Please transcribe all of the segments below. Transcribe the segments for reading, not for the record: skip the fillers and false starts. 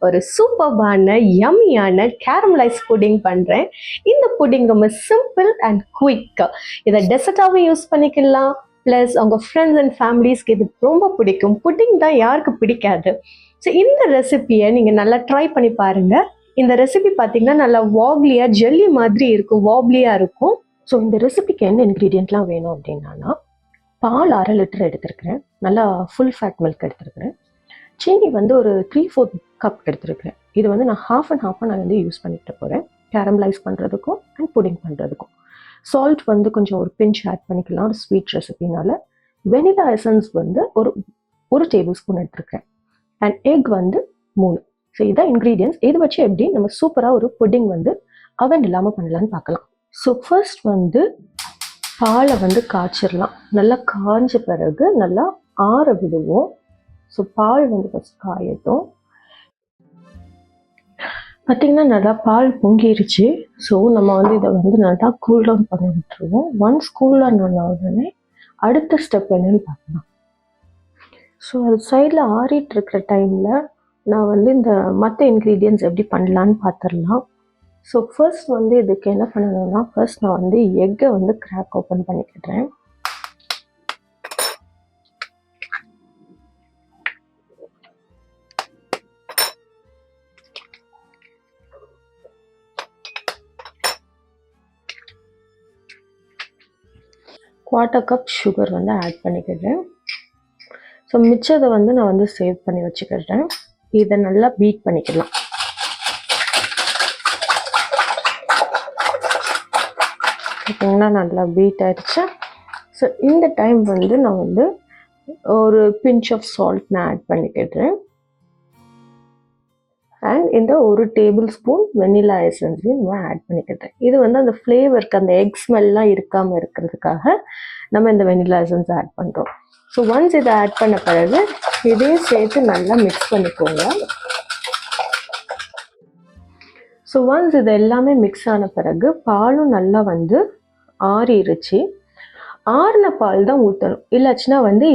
ஒரு சூப்பர்பான யம்மியான caramelise pudding பண்ணுறேன். இந்த புட்டிங் ரொம்ப சிம்பிள் அண்ட் குயிக். இதை டெசர்ட்டாகவும் யூஸ் பண்ணிக்கலாம். ப்ளஸ் அவங்க ஃப்ரெண்ட்ஸ் அண்ட் ஃபேமிலிஸ்க்கு இது ரொம்ப பிடிக்கும். புட்டிங் தான் யாருக்கு பிடிக்காது. ஸோ இந்த ரெசிபியை நீங்கள் நல்லா ட்ரை பண்ணி பாருங்கள். இந்த ரெசிபி பார்த்தீங்கன்னா நல்லா வாப்லியாக ஜெல்லி மாதிரி இருக்கும், வாப்லியாக இருக்கும். ஸோ இந்த ரெசிபிக்கு என்ன இன்க்ரீடியண்ட்லாம் வேணும் அப்படின்னா, பால் 1/2 லிட்டர் எடுத்துருக்கிறேன், நல்லா ஃபுல் ஃபேட் மில்க் எடுத்துருக்கிறேன், சீனி வந்து ஒரு 3/4 கப் எடுத்துருக்கிறேன். இது வந்து நான் ஹாஃப் அண்ட் ஹாஃபாக நான் வந்து யூஸ் பண்ணிக்கிட்டு போகிறேன் கேரமலைஸ் பண்ணுறதுக்கும் அண்ட் புடிங் பண்ணுறதுக்கும். சால்ட் வந்து கொஞ்சம் ஒரு பிஞ்ச் ஆட் பண்ணிக்கலாம் ஒரு ஸ்வீட் ரெசிபினால. வெனிலா எசன்ஸ் வந்து ஒரு டேபிள் ஸ்பூன் எடுத்துருக்கிறேன். அண்ட் எக் வந்து 3. ஸோ இதான் இன்க்ரீடியன்ஸ். இதை வச்சு எப்படி நம்ம சூப்பராக ஒரு புட்டிங் வந்து அவன் இல்லாமல் பண்ணலான்னு பார்க்கலாம். ஸோ ஃபர்ஸ்ட் வந்து பாலை வந்து காய்ச்சிடலாம். நல்லா காய்ஞ்ச பிறகு நல்லா ஆற விடுவோம். ஸோ பால் வந்து ஃபஸ்ட் காயட்டும். பார்த்திங்கன்னா நல்லா பால் பொங்கிருச்சு. ஸோ நம்ம வந்து இதை வந்து நல்லா கூல் டவுன் பண்ணி விட்டுருவோம். ஒன்ஸ் கூல் டவுன் பண்ண உடனே அடுத்த ஸ்டெப் என்னன்னு பார்க்கலாம். ஸோ அது சைடில் ஆறிட்டு இருக்கிற டைமில் நான் வந்து இந்த மற்ற இன்க்ரீடியன்ட்ஸ் எப்படி பண்ணலான்னு பார்த்துடலாம். ஸோ ஃபர்ஸ்ட் வந்து இதுக்கு என்ன பண்ணணும்னா, ஃபர்ஸ்ட் நான் வந்து எக்கை வந்து கிராக் ஓப்பன் பண்ணிக்கிட்டேன். குவார்ட்டர் கப் சுகர் வந்து ஆட் பண்ணிக்கிறேன். ஸோ மிச்சத்தை வந்து நான் வந்து சேவ் பண்ணி வச்சுக்கிறேன். இதை நல்லா பீட் பண்ணிக்கலாம். பார்த்தீங்கன்னா நல்லா பீட் ஆகிடுச்சு. ஸோ இந்த டைம் வந்து நான் வந்து ஒரு பிஞ்ச் ஆஃப் சால்ட் நான் ஆட் பண்ணிக்கிறேன். அண்ட் இந்த ஒரு டேபிள் ஸ்பூன் வெனிலா எசன்ஸையும் நான் ஆட் பண்ணிக்கிறேன். இது வந்து அந்த ஃப்ளேவருக்கு, அந்த எக் ஸ்மெல்லாம் இருக்காமல் இருக்கிறதுக்காக நம்ம இந்த வெனிலா எசன்ஸ் ஆட் பண்ணுறோம். ஸோ ஒன்ஸ் இதை ஆட் பண்ண பிறகு இதையும் சேர்த்து நல்லா மிக்ஸ் பண்ணிக்கோங்க. ஸோ ஒன்ஸ் இது எல்லாமே மிக்ஸ் ஆன பிறகு பாலும் நல்லா வந்து ஆறிடுச்சு. ஆறின பால் தான் ஊற்றணும், இல்லாச்சுன்னா வந்து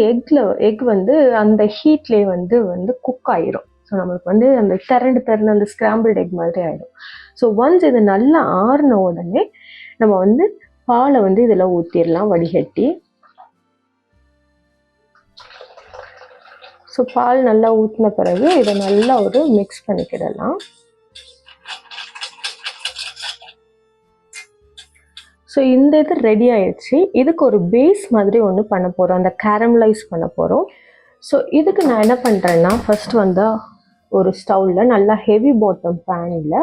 எக் வந்து அந்த ஹீட்லேயே வந்து குக் ஆயிரும். ஸோ நம்மளுக்கு வந்து அந்த திரண்டு அந்த ஸ்கிராம்பிள்ட் எக் மாதிரி ஆகிடும். ஸோ ஒன்ஸ் இது நல்லா ஆறின உடனே நம்ம வந்து பாலை வந்து இதில் ஊற்றிடலாம் வடிகட்டி. ஸோ பால் நல்லா ஊற்றின பிறகு இதை நல்லா ஒரு மிக்ஸ் பண்ணிக்கிடலாம். ஸோ இந்த இது ரெடி ஆயிடுச்சு. இதுக்கு ஒரு பேஸ் மாதிரி ஒன்று பண்ண போகிறோம், அந்த கேரமலைஸ் பண்ண போகிறோம். ஸோ இதுக்கு நான் என்ன பண்ணுறேன்னா, ஃபர்ஸ்ட் வந்து ஒரு ஸ்டவ்வில் நல்லா ஹெவி பாட்டம் பேனில்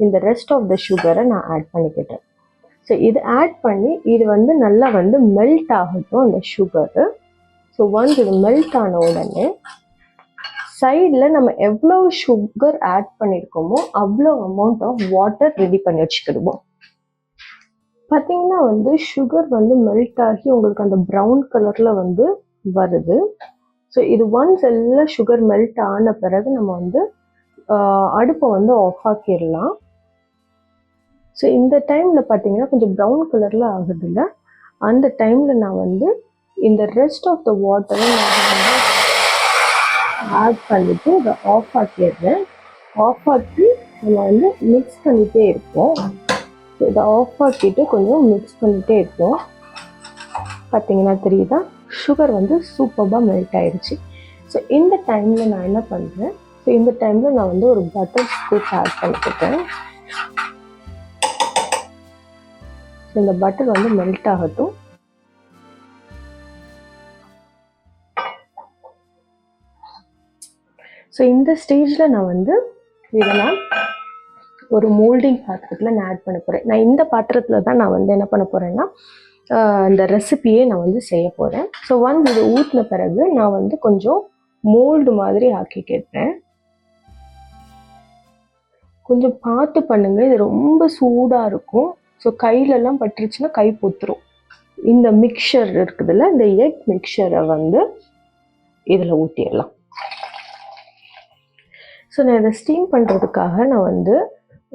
இந்த ரெஸ்ட் ஆஃப் த சுகரை நான் ஆட் பண்ணிக்கிட்டேன். ஸோ இது ஆட் பண்ணி இது வந்து நல்லா வந்து மெல்ட் ஆகட்டும் அந்த சுகரு. ஸோ ஒன்ஸ் இது மெல்ட் ஆன உடனே சைடில் நம்ம எவ்வளோ சுகர் ஆட் பண்ணியிருக்கோமோ அவ்வளோ அமௌண்ட் ஆஃப் வாட்டர் ரெடி பண்ணி வச்சுக்கிடுவோம். பார்த்தீங்கன்னா வந்து சுகர் வந்து மெல்ட் ஆகி உங்களுக்கு அந்த ப்ரௌன் கலரில் வந்து வருது. ஸோ இது ஒன்ஸ் எல்லாம் சுகர் மெல்ட் ஆன பிறகு நம்ம வந்து அடுப்பை வந்து ஆஃப் ஆக்கிடலாம். ஸோ இந்த டைமில் பார்த்தீங்கன்னா கொஞ்சம் ப்ரௌன் கலரில் ஆகுதுல்ல, அந்த டைமில் நான் வந்து இந்த ரெஸ்ட் ஆஃப் த வாட்டரை நான் வந்து ஆட் பண்ணிவிட்டு இதை ஆஃப் ஆக்கிடுறேன். ஆஃப் ஆக்கி நம்ம வந்து மிக்ஸ் பண்ணிகிட்டே இருப்போம். இதை ஆஃப் ஆக்கிட்டு கொஞ்சம் மிக்ஸ் பண்ணிகிட்டே இருப்போம். பார்த்தீங்கன்னா தெரியுதா, சுகர் வந்து சூப்பராக மெல்ட் ஆயிடுச்சு. ஸோ இந்த டைமில் நான் என்ன பண்ணுறேன், ஸோ இந்த டைமில் நான் வந்து ஒரு பட்டர் ஸ்கூப் ஆட் பண்ணிக்கிட்டேன். ஸோ இந்த பட்டர் வந்து மெல்ட் ஆகட்டும். ஸோ இந்த ஸ்டேஜில் நான் வந்து இதெல்லாம் ஒரு மோல்டிங் பாத்திரத்தில் நான் ஆட் பண்ண போகிறேன். நான் இந்த பாத்திரத்தில் தான் நான் வந்து என்ன பண்ண போகிறேன்னா இந்த ரெசிபியே நான் வந்து செய்ய போகிறேன். ஸோ ஒன்ஸ் இது ஊற்றின பிறகு நான் வந்து கொஞ்சம் மோல்டு மாதிரி ஆக்கிக்கிட்டேன். கொஞ்சம் பார்த்து பண்ணுங்க, இது ரொம்ப சூடாக இருக்கும். ஸோ கையிலெல்லாம் பட்டுருச்சுன்னா கை பொத்துரும். இந்த மிக்சர் இருக்குதுல்ல, இந்த எக் மிக்சரை வந்து இதில் ஊற்றிடலாம். ஸோ நான் இதை ஸ்டீம் பண்ணுறதுக்காக நான் வந்து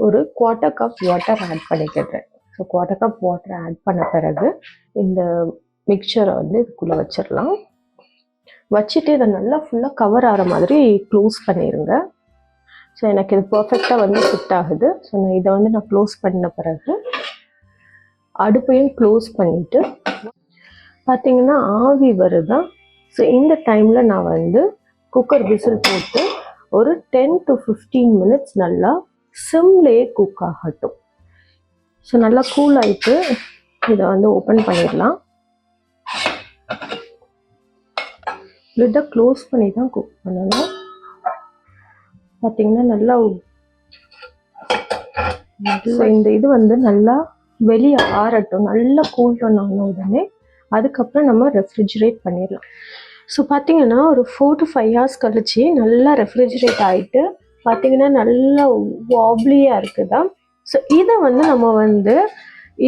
ஒரு 1/4 கப் வாட்டர் ஆட் பண்ணிக்கிறேன். ஸோ 1/4 கப் வாட்டர் ஆட் பண்ண பிறகு இந்த மிக்சரை வந்து இதுக்குள்ளே வச்சிடலாம். வச்சுட்டு இதை நல்லா ஃபுல்லாக கவர் ஆகிற மாதிரி க்ளோஸ் பண்ணிடுங்க. ஸோ ஸோ எனக்கு இது பர்ஃபெக்டாக வந்து ஃபிட் ஆகுது. ஸோ நான் இதை வந்து நான் க்ளோஸ் பண்ண பிறகு அடுப்பையும் க்ளோஸ் பண்ணிவிட்டு பார்த்தீங்கன்னா ஆவி வருதா. ஸோ இந்த டைமில் நான் வந்து குக்கர் விசில் போட்டு ஒரு 10 to 15 மினிட்ஸ் நல்லா சிம்லேயே குக் ஆகட்டும். ஸோ நல்லா கூல் ஆகிட்டு இதை வந்து ஓப்பன் பண்ணிடலாம். லிட்டை க்ளோஸ் பண்ணி தான் குக் பண்ணணும். பார்த்தீங்கன்னா நல்லா இந்த இது வந்து நல்லா வெளியே ஆறட்டும். நல்லா கூல் டவுன் ஆன உடனே அதுக்கப்புறம் நம்ம ரெஃப்ரிஜிரேட் பண்ணிடலாம். ஸோ பார்த்தீங்கன்னா ஒரு 4 to 5 hours கழிச்சு நல்லா ரெஃப்ரிஜிரேட் ஆகிட்டு பார்த்தீங்கன்னா நல்லா வாப்லியாக இருக்குதா. ஸோ இதை வந்து நம்ம வந்து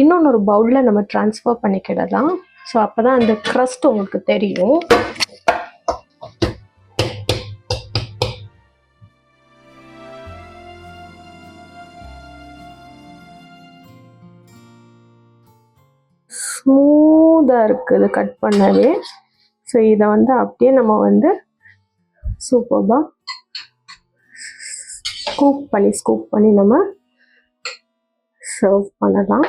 இன்னொன்று பவுலில் நம்ம ட்ரான்ஸ்ஃபர் பண்ணிக்கிடலாம். ஸோ அப்போ தான் அந்த க்ரஸ்ட் உங்களுக்கு தெரியும். ஸ்மூத்தாக இருக்குது கட் பண்ணவே. ஸோ இதை வந்து அப்படியே நம்ம வந்து சூப்பராக ஸ்கூப் பண்ணி நம்ம சர்வ் பண்ணலாம்.